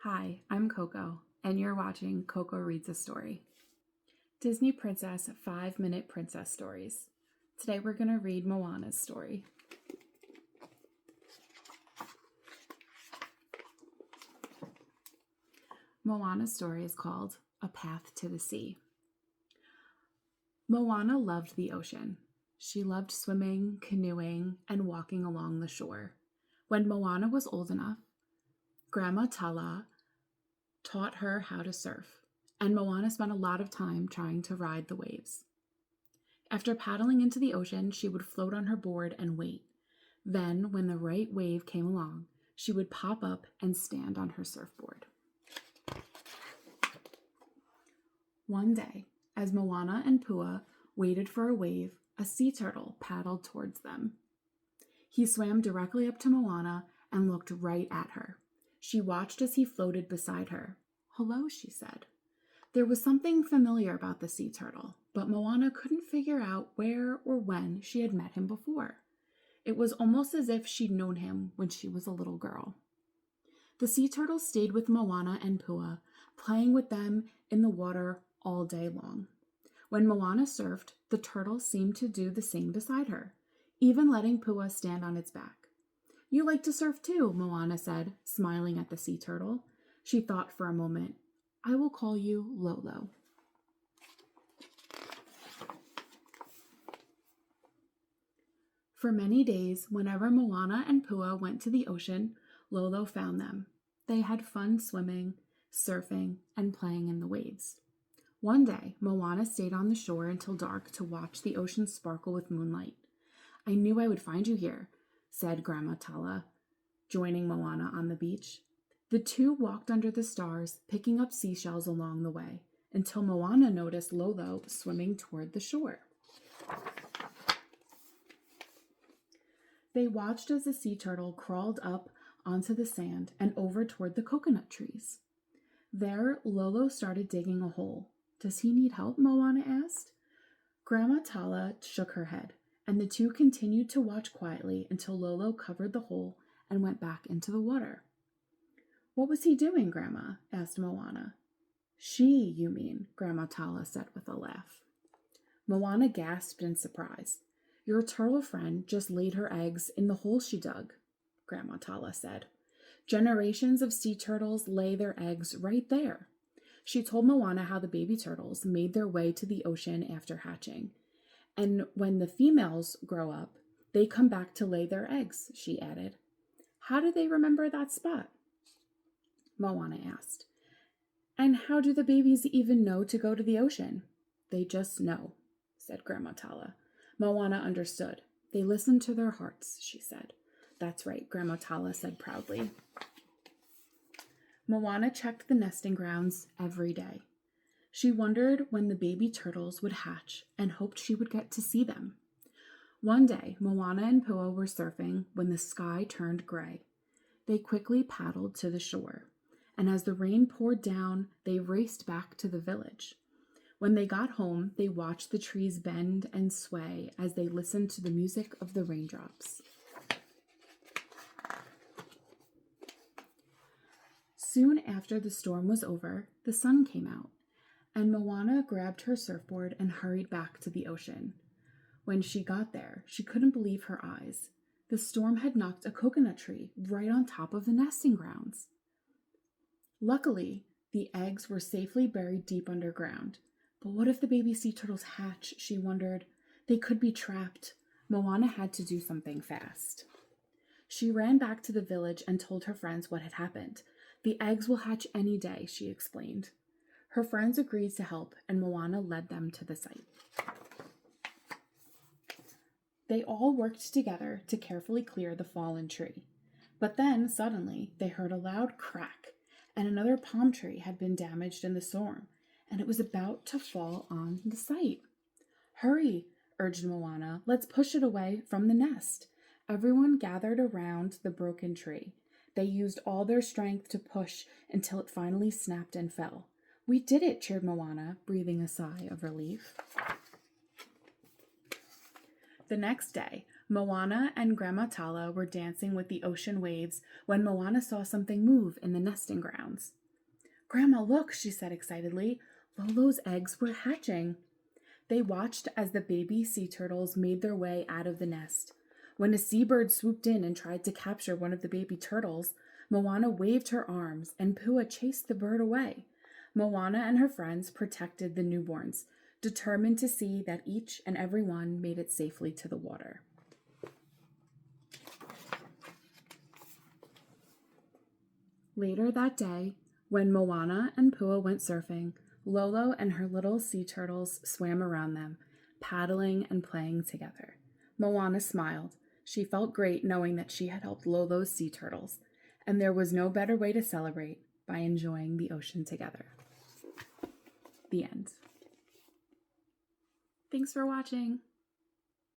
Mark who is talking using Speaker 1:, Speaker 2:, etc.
Speaker 1: Hi, I'm CoCo, and you're watching CoCo Reads a Story. Disney Princess 5-Minute Princess Stories. Today we're going to read Moana's story. Moana's story is called A Path to the Sea. Moana loved the ocean. She loved swimming, canoeing, and walking along the shore. When Moana was old enough, Grandma Tala taught her how to surf, and Moana spent a lot of time trying to ride the waves. After paddling into the ocean, she would float on her board and wait. Then, when the right wave came along, she would pop up and stand on her surfboard. One day, as Moana and Pua waited for a wave, a sea turtle paddled towards them. He swam directly up to Moana and looked right at her. She watched as he floated beside her. "Hello," she said. There was something familiar about the sea turtle, but Moana couldn't figure out where or when she had met him before. It was almost as if she'd known him when she was a little girl. The sea turtle stayed with Moana and Pua, playing with them in the water all day long. When Moana surfed, the turtle seemed to do the same beside her, even letting Pua stand on its back. "You like to surf too," Moana said, smiling at the sea turtle. She thought for a moment. "I will call you Lolo." For many days, whenever Moana and Pua went to the ocean, Lolo found them. They had fun swimming, surfing, and playing in the waves. One day, Moana stayed on the shore until dark to watch the ocean sparkle with moonlight. "I knew I would find you here," said Grandma Tala, joining Moana on the beach. The two walked under the stars, picking up seashells along the way, until Moana noticed Lolo swimming toward the shore. They watched as the sea turtle crawled up onto the sand and over toward the coconut trees. There, Lolo started digging a hole. "Does he need help?" Moana asked. Grandma Tala shook her head, and the two continued to watch quietly until Lolo covered the hole and went back into the water. "What was he doing, Grandma?" asked Moana. "She, you mean," Grandma Tala said with a laugh. Moana gasped in surprise. "Your turtle friend just laid her eggs in the hole she dug," Grandma Tala said. "Generations of sea turtles lay their eggs right there." She told Moana how the baby turtles made their way to the ocean after hatching. "And when the females grow up, they come back to lay their eggs," she added. "How do they remember that spot?" Moana asked. "And how do the babies even know to go to the ocean?" "They just know," said Grandma Tala. Moana understood. "They listen to their hearts," she said. "That's right," Grandma Tala said proudly. Moana checked the nesting grounds every day. She wondered when the baby turtles would hatch and hoped she would get to see them. One day, Moana and Pua were surfing when the sky turned gray. They quickly paddled to the shore, and as the rain poured down, they raced back to the village. When they got home, they watched the trees bend and sway as they listened to the music of the raindrops. Soon after the storm was over, the sun came out, and Moana grabbed her surfboard and hurried back to the ocean. When she got there, she couldn't believe her eyes. The storm had knocked a coconut tree right on top of the nesting grounds. Luckily, the eggs were safely buried deep underground. But what if the baby sea turtles hatch? She wondered. They could be trapped. Moana had to do something fast. She ran back to the village and told her friends what had happened. "The eggs will hatch any day," she explained. Her friends agreed to help, and Moana led them to the site. They all worked together to carefully clear the fallen tree. But then, suddenly, they heard a loud crack, and another palm tree had been damaged in the storm, and it was about to fall on the site. "Hurry," urged Moana. "Let's push it away from the nest." Everyone gathered around the broken tree. They used all their strength to push until it finally snapped and fell. "We did it," cheered Moana, breathing a sigh of relief. The next day, Moana and Grandma Tala were dancing with the ocean waves when Moana saw something move in the nesting grounds. "Grandma, look," she said excitedly. "Lolo's eggs were hatching." They watched as the baby sea turtles made their way out of the nest. When a seabird swooped in and tried to capture one of the baby turtles, Moana waved her arms and Pua chased the bird away. Moana and her friends protected the newborns, determined to see that each and every one made it safely to the water. Later that day, when Moana and Pua went surfing, Lolo and her little sea turtles swam around them, paddling and playing together. Moana smiled. She felt great knowing that she had helped Lolo's sea turtles, and there was no better way to celebrate by enjoying the ocean together. The end. Thanks for watching.